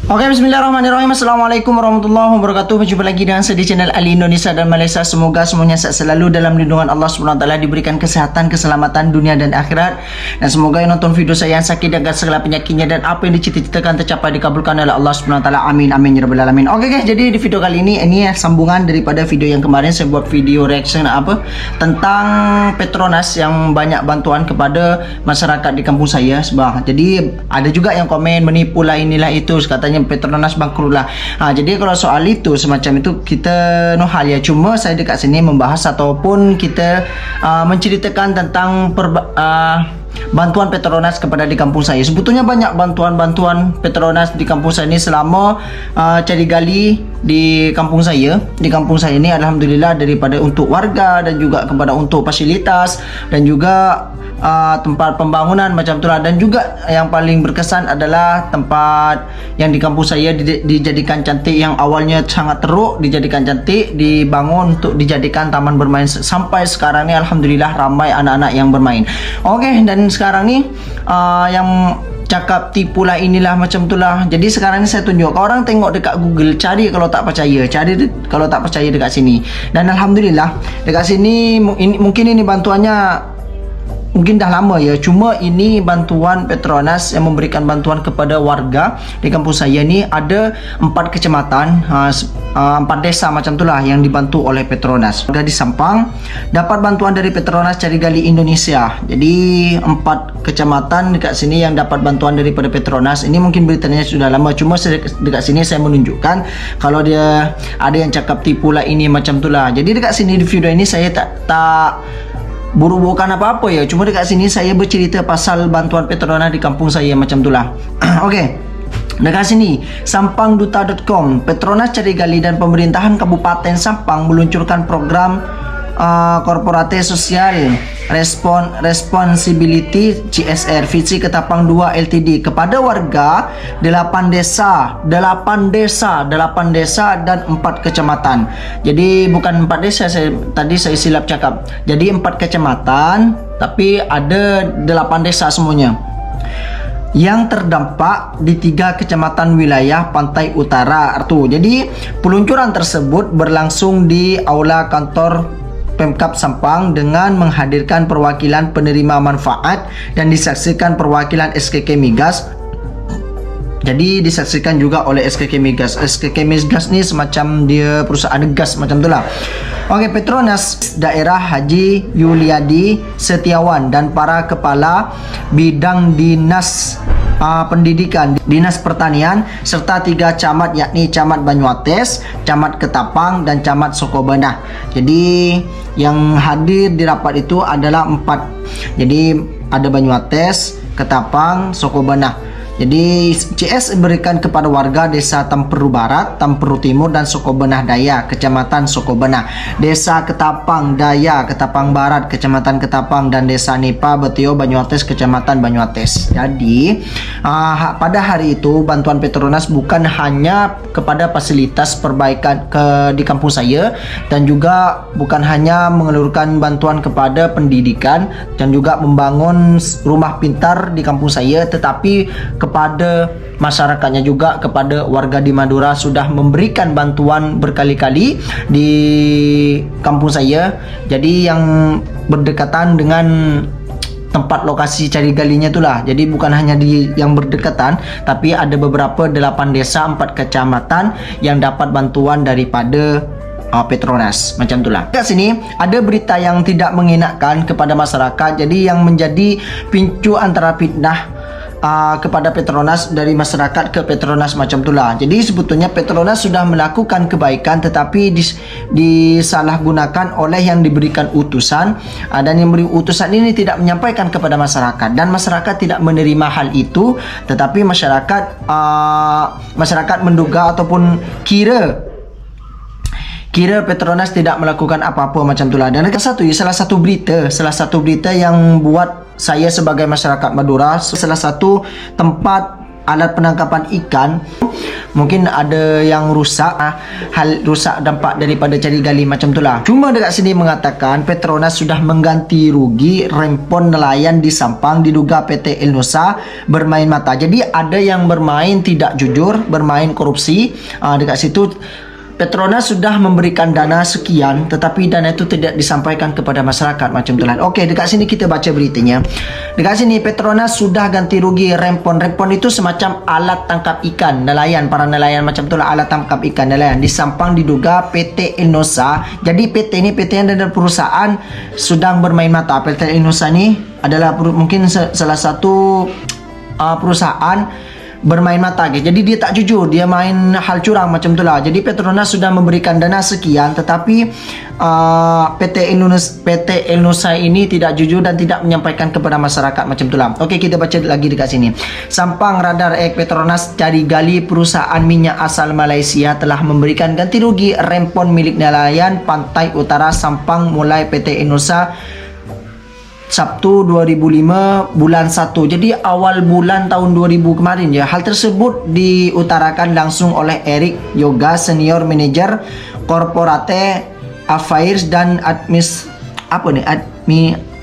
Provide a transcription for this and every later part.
Oke, bismillahirrahmanirrahim. Assalamualaikum warahmatullahi wabarakatuh. Berjumpa lagi dengan saya di channel Ali Indonesia dan Malaysia. Semoga semuanya sehat selalu dalam lindungan Allah SWT, diberikan kesehatan, keselamatan dunia dan akhirat. Dan semoga yang nonton video saya yang sakit dan segala penyakitnya dan apa yang dicita-citakan tercapai dikabulkan oleh Allah SWT. Amin amin ya rabbal alamin. Oke guys, jadi di video kali ini sambungan daripada video yang kemarin. Saya buat video reaction tentang Petronas yang banyak bantuan kepada masyarakat di kampung saya. Jadi ada juga yang komen menipu lah inilah itu, katanya Petronas bangkrut lah. Jadi kalau soal itu semacam itu kita hal ya, cuma saya dekat sini membahas ataupun kita menceritakan tentang bantuan Petronas kepada di kampung saya. Sebetulnya banyak bantuan Petronas di kampung saya ini selama cari gali di kampung saya. Di kampung saya ini alhamdulillah daripada untuk warga dan juga kepada untuk fasilitas dan juga tempat pembangunan macam itulah. Dan juga yang paling berkesan adalah tempat yang di kampung saya dijadikan cantik, yang awalnya sangat teruk dijadikan cantik, dibangun untuk dijadikan taman bermain. Sampai sekarang ni alhamdulillah ramai anak-anak yang bermain. Oke, dan sekarang ni yang cakap tipu lah inilah macam itulah. Jadi sekarang ni saya tunjuk, orang tengok dekat Google, cari kalau tak percaya, kalau tak percaya dekat sini. Dan alhamdulillah dekat sini mungkin ini bantuannya mungkin dah lama ya, cuma ini bantuan Petronas yang memberikan bantuan kepada warga di kampung saya ni. Ada 4 kecamatan, 4 desa macam itulah yang dibantu oleh Petronas. Warga di Sampang dapat bantuan dari Petronas Cari Gali Indonesia. Jadi 4 kecamatan dekat sini yang dapat bantuan daripada Petronas. Ini mungkin beritanya sudah lama, cuma dekat sini saya menunjukkan kalau dia ada yang cakap tipu lah ini macam itulah. Jadi dekat sini di video ini saya tak buru-burukan apa-apa ya, cuma dekat sini saya bercerita pasal bantuan Petronas di kampung saya macam itulah. Oke. Dekat sini sampangduta.com, Petronas Cari Gali dan pemerintahan Kabupaten Sampang meluncurkan program korporate sosial responsibility CSR Visi Ketapang 2 Ltd kepada warga 8 desa dan 4 kecamatan. Jadi bukan 4 desa, tadi saya silap cakap. Jadi 4 kecamatan tapi ada 8 desa semuanya yang terdampak di 3 kecamatan wilayah pantai utara. Jadi peluncuran tersebut berlangsung di aula kantor Pemkab Sampang dengan menghadirkan perwakilan penerima manfaat dan disaksikan perwakilan SKK Migas. Jadi disaksikan juga oleh SKK Migas. SKK Migas ni semacam dia perusahaan gas macam itulah. Oke, Petronas Daerah Haji Yuliadi Setiawan dan para kepala bidang dinas pendidikan, dinas pertanian serta 3 camat, yakni Camat Banyuates, Camat Ketapang dan Camat Sokobenah. Jadi yang hadir di rapat itu adalah 4. Jadi ada Banyuates, Ketapang, Sokobenah. Jadi CS diberikan kepada warga desa Tamperu Barat, Tamperu Timur dan Sokobenah Daya, Kecamatan Sokobenah, desa Ketapang Daya, Ketapang Barat, Kecamatan Ketapang, dan desa Nipa Betio Banyuates, Kecamatan Banyuates. Jadi pada hari itu bantuan Petronas bukan hanya kepada fasilitas perbaikan di kampung saya, dan juga bukan hanya mengelurkan bantuan kepada pendidikan dan juga membangun rumah pintar di kampung saya, tetapi kepada masyarakatnya juga, kepada warga di Madura sudah memberikan bantuan berkali-kali di kampung saya. Jadi yang berdekatan dengan tempat lokasi cari galinya itulah. Jadi bukan hanya di yang berdekatan, tapi ada beberapa 8 desa, 4 kecamatan yang dapat bantuan daripada Petronas macam itulah. Kat sini ada berita yang tidak mengenakan kepada masyarakat. Jadi yang menjadi pincu antara fitnah kepada Petronas dari masyarakat ke Petronas macam itulah. Jadi sebetulnya Petronas sudah melakukan kebaikan tetapi disalahgunakan oleh yang diberikan utusan, dan yang beri utusan ini tidak menyampaikan kepada masyarakat dan masyarakat tidak menerima hal itu. Tetapi masyarakat menduga ataupun kira Petronas tidak melakukan apa-apa macam itulah. Dan salah satu berita yang buat saya sebagai masyarakat Madura, salah satu tempat alat penangkapan ikan mungkin ada yang rusak, hal rusak dampak daripada cari gali macam itulah. Cuma dekat sini mengatakan Petronas sudah mengganti rugi rempon nelayan di Sampang diduga PT Indonesia bermain mata. Jadi ada yang bermain tidak jujur, bermain korupsi. Dekat situ Petronas sudah memberikan dana sekian tetapi dana itu tidak disampaikan kepada masyarakat macam itulah. Okey, dekat sini kita baca beritanya. Dekat sini Petronas sudah ganti rugi rempon. Rempon itu semacam alat tangkap ikan nelayan, para nelayan macam itulah, alat tangkap ikan nelayan di Sampang diduga PT Indonesia. Jadi PT yang ada perusahaan sedang bermain mata. PT Indonesia ni adalah mungkin salah satu perusahaan bermain mata guys. Jadi dia tak jujur, dia main hal curang macam itulah. Jadi Petronas sudah memberikan dana sekian tetapi PT Indonesia ini tidak jujur dan tidak menyampaikan kepada masyarakat macam itulah. Okey, kita baca lagi dekat sini. Sampang Radar Petronas cari gali perusahaan minyak asal Malaysia telah memberikan ganti rugi rempon milik nelayan pantai utara Sampang mulai PT Indonesia Sabtu 2005 bulan 1. Jadi awal bulan tahun 2000 kemarin ya. Hal tersebut diutarakan langsung oleh Eric Yoga, Senior Manager Corporate Affairs dan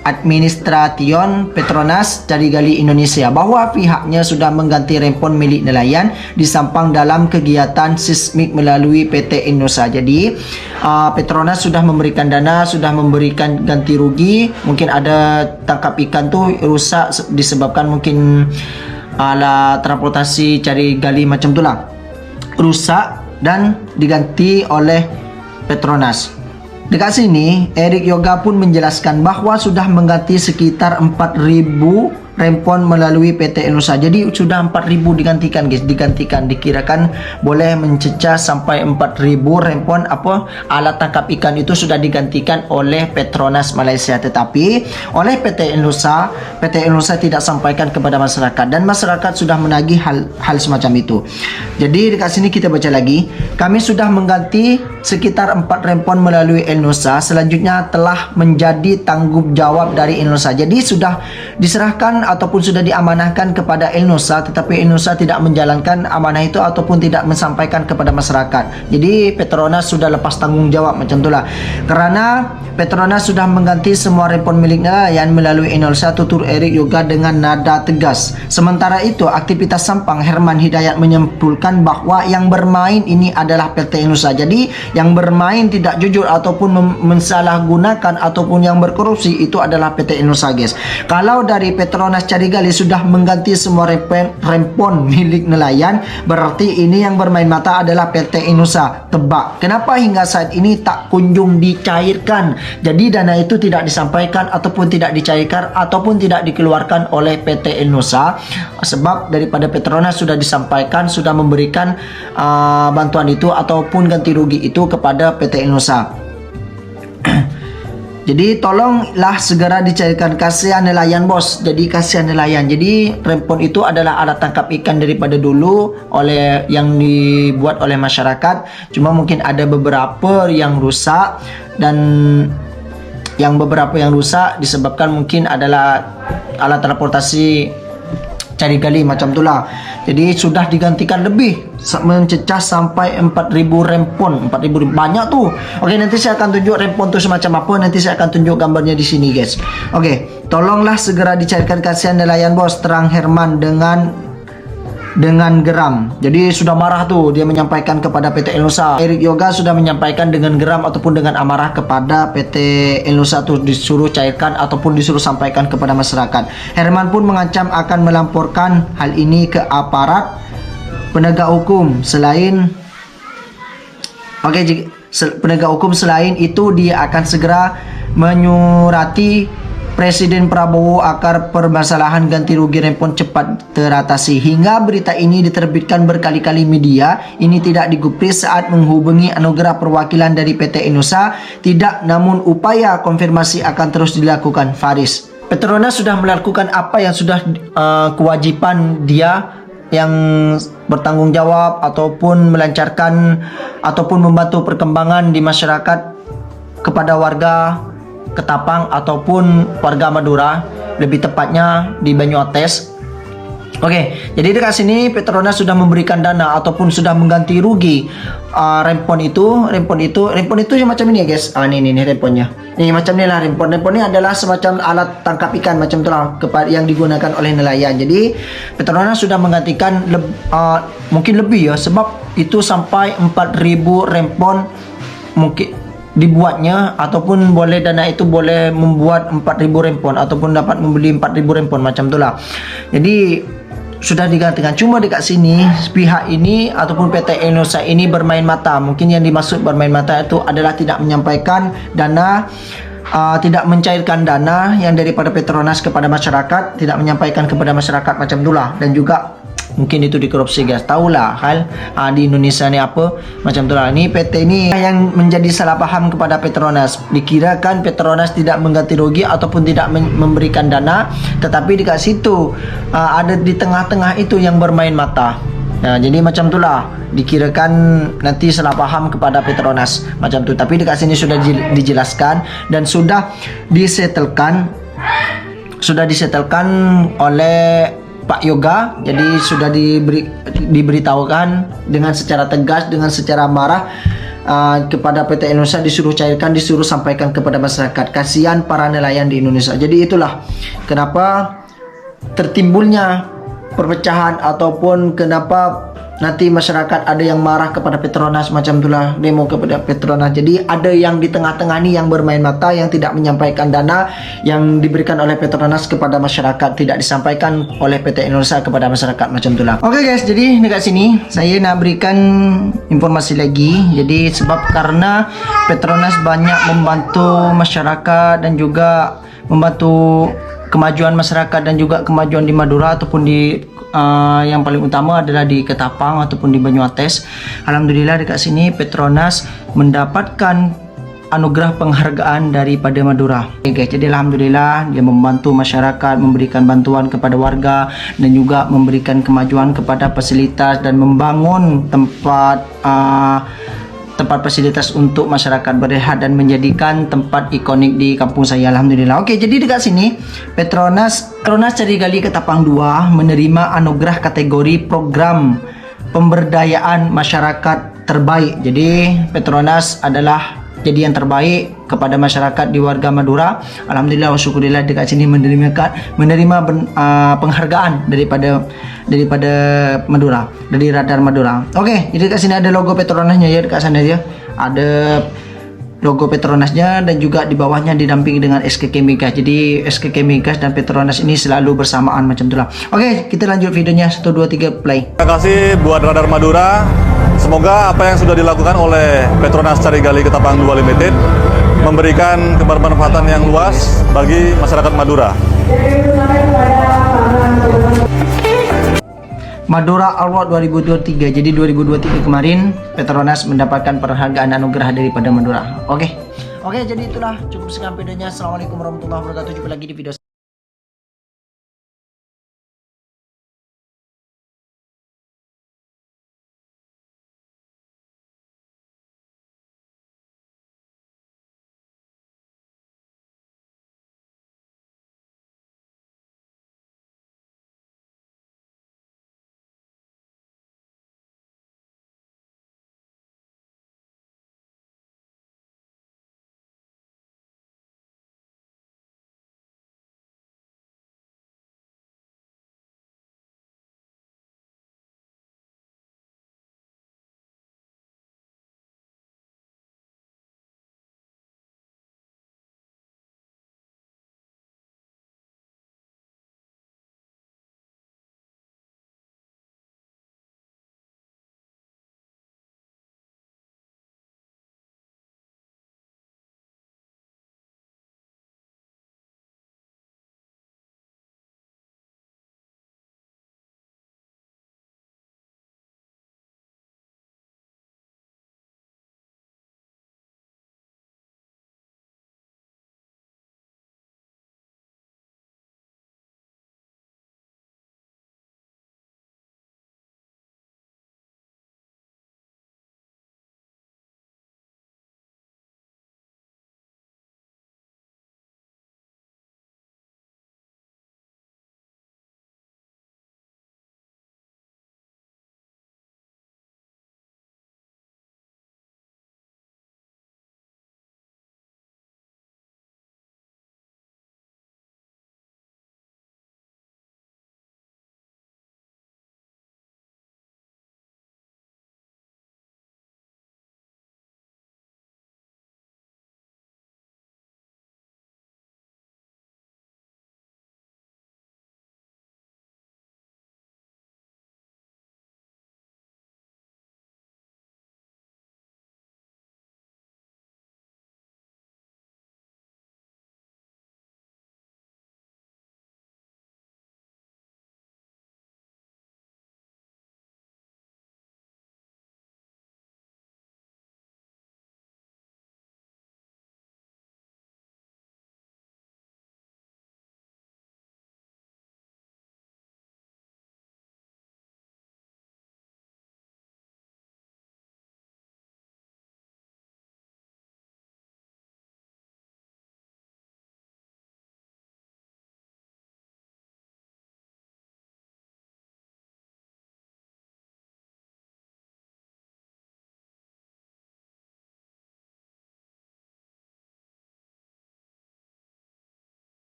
Administration Petronas Cari Gali Indonesia bahwa pihaknya sudah mengganti rempon milik nelayan di Sampang dalam kegiatan seismik melalui PT Indonesia. Jadi Petronas sudah memberikan dana, sudah memberikan ganti rugi. Mungkin ada tangkap ikan tu rusak disebabkan mungkin alat transportasi cari gali macam itulah rusak dan diganti oleh Petronas. Dekat sini, Eric Yoga pun menjelaskan bahwa sudah mengganti sekitar 4.000 rempon melalui PT Indonesia. Jadi sudah 4.000 digantikan guys, dikirakan boleh mencecah sampai 4.000 rempon alat tangkap ikan itu sudah digantikan oleh Petronas Malaysia, tetapi oleh PT Indonesia tidak sampaikan kepada masyarakat dan masyarakat sudah menagih hal semacam itu. Jadi dekat sini kita baca lagi, kami sudah mengganti sekitar 4 rempon melalui Indonesia, selanjutnya telah menjadi tanggung jawab dari Indonesia. Jadi sudah diserahkan ataupun sudah diamanahkan kepada Indonesia, tetapi Indonesia tidak menjalankan amanah itu ataupun tidak mensampaikan kepada masyarakat. Jadi Petronas sudah lepas tanggung jawab macam itulah. Kerana Petronas sudah mengganti semua rempon milik nelayan melalui Indonesia, tutur Eric Yoga dengan nada tegas. Sementara itu, aktivitas Sampang Herman Hidayat menyimpulkan bahwa yang bermain ini adalah PT Indonesia. Jadi yang bermain tidak jujur ataupun mensalahgunakan ataupun yang berkorupsi itu adalah PT Indonesia guys. Kalau dari Petronas Cari Gali sudah mengganti semua rempon milik nelayan, berarti ini yang bermain mata adalah PT Indonesia. Tebak, kenapa hingga saat ini tak kunjung dicairkan? Jadi dana itu tidak disampaikan ataupun tidak dicairkan ataupun tidak dikeluarkan oleh PT Indonesia, sebab daripada Petronas sudah disampaikan, sudah memberikan bantuan itu ataupun ganti rugi itu kepada PT Indonesia. Jadi tolonglah segera dicairkan, kasihan nelayan bos. Jadi kasihan nelayan. Jadi rempon itu adalah alat tangkap ikan daripada dulu oleh yang dibuat oleh masyarakat. Cuma mungkin ada beberapa yang rusak dan yang beberapa yang rusak disebabkan mungkin adalah alat transportasi cari gali macam itulah. Jadi sudah digantikan lebih mencecah sampai 4.000 rempon. 4.000 banyak tuh. Okey, nanti saya akan tunjuk rempon tu semacam apa. Nanti saya akan tunjuk gambarnya di sini guys. Okey, tolonglah segera dicairkan, kasihan nelayan bos, terang Herman dengan geram. Jadi sudah marah tuh, dia menyampaikan kepada PT Indonesia. Eric Yoga sudah menyampaikan dengan geram ataupun dengan amarah kepada PT Indonesia tuh, disuruh cairkan ataupun disuruh sampaikan kepada masyarakat. Herman pun mengancam akan melamporkan hal ini ke aparat penegak hukum. Penegak hukum selain itu dia akan segera menyurati Presiden Prabowo agar permasalahan ganti rugi rempon cepat teratasi. Hingga berita ini diterbitkan berkali-kali media, ini tidak digubris saat menghubungi anugerah perwakilan dari PT Indonesia. Tidak, namun upaya konfirmasi akan terus dilakukan. Faris, Petronas sudah melakukan apa yang sudah kewajiban dia yang bertanggung jawab ataupun melancarkan ataupun membantu perkembangan di masyarakat kepada warga Ketapang ataupun warga Madura, lebih tepatnya di Banyuates. Oke, jadi dekat sini Petronas sudah memberikan dana ataupun sudah mengganti rugi rempon itu yang macam ini ya guys. Ini remponnya. Nih macam ini lah rempon. Rempon ini adalah semacam alat tangkap ikan macam itulah yang digunakan oleh nelayan. Jadi Petronas sudah menggantikan mungkin lebih ya, sebab itu sampai 4.000 rempon mungkin dibuatnya, ataupun boleh dana itu boleh membuat 4.000 rempon ataupun dapat membeli 4.000 rempon macam itulah. Jadi sudah digantikan. Cuma dekat sini pihak ini ataupun PT Indonesia ini bermain mata. Mungkin yang dimaksud bermain mata itu adalah tidak menyampaikan dana, tidak mencairkan dana yang daripada Petronas kepada masyarakat, tidak menyampaikan kepada masyarakat macam itulah. Dan juga mungkin itu dikorupsi guys. Tahulah hal di Indonesia ni apa macam itulah. Ini PT ini yang menjadi salah paham kepada Petronas. Dikirakan Petronas tidak mengganti rugi ataupun tidak memberikan dana, tetapi dekat situ ada di tengah-tengah itu yang bermain mata. Nah, jadi macam itulah, dikirakan nanti salah paham kepada Petronas macam tu. Tapi dekat sini sudah dijelaskan dan sudah disetelkan oleh Pak Yoga. Jadi sudah diberitahukan dengan secara tegas, dengan secara marah kepada PT Indonesia, disuruh cairkan, disuruh sampaikan kepada masyarakat. Kasihan para nelayan di Indonesia. Jadi itulah kenapa tertimbulnya perpecahan ataupun kenapa nanti masyarakat ada yang marah kepada Petronas macam itulah, demo kepada Petronas. Jadi ada yang di tengah-tengah ni yang bermain mata, yang tidak menyampaikan dana yang diberikan oleh Petronas kepada masyarakat, tidak disampaikan oleh PT Indonesia kepada masyarakat macam itulah. Oke guys, jadi dekat sini saya nak berikan informasi lagi. Jadi sebab karena Petronas banyak membantu masyarakat dan juga membantu kemajuan masyarakat dan juga kemajuan di Madura ataupun di yang paling utama adalah di Ketapang ataupun di Banyuates. Alhamdulillah dekat sini Petronas mendapatkan anugerah penghargaan daripada Madura. Jadi alhamdulillah dia membantu masyarakat, memberikan bantuan kepada warga dan juga memberikan kemajuan kepada fasilitas dan membangun tempat fasilitas untuk masyarakat berehat dan menjadikan tempat ikonik di kampung saya. Alhamdulillah. Oke, jadi dekat sini Petronas Carigali Ketapang 2 menerima anugerah kategori program pemberdayaan masyarakat terbaik. Jadi Petronas adalah jadi yang terbaik kepada masyarakat di warga Madura. Alhamdulillah wa syukurillah dekat sini menerima penghargaan daripada Madura, dari Radar Madura. Oke, jadi dekat sini ada logo Petronasnya ya, dekat sana dia. Ada logo Petronasnya dan juga di bawahnya didampingi dengan SKK Migas. Jadi SKK Migas dan Petronas ini selalu bersamaan macam itulah. Oke, kita lanjut videonya. 1 2 3 play. Terima kasih buat Radar Madura. Semoga apa yang sudah dilakukan oleh Petronas Carigali Ketapang 2 Limited memberikan kebermanfaatan yang luas bagi masyarakat Madura. Madura Award 2023. Jadi 2023 kemarin Petronas mendapatkan penghargaan anugerah daripada Madura. Oke, jadi itulah cukup sekian videonya. Assalamualaikum warahmatullahi wabarakatuh. Jumpa lagi di video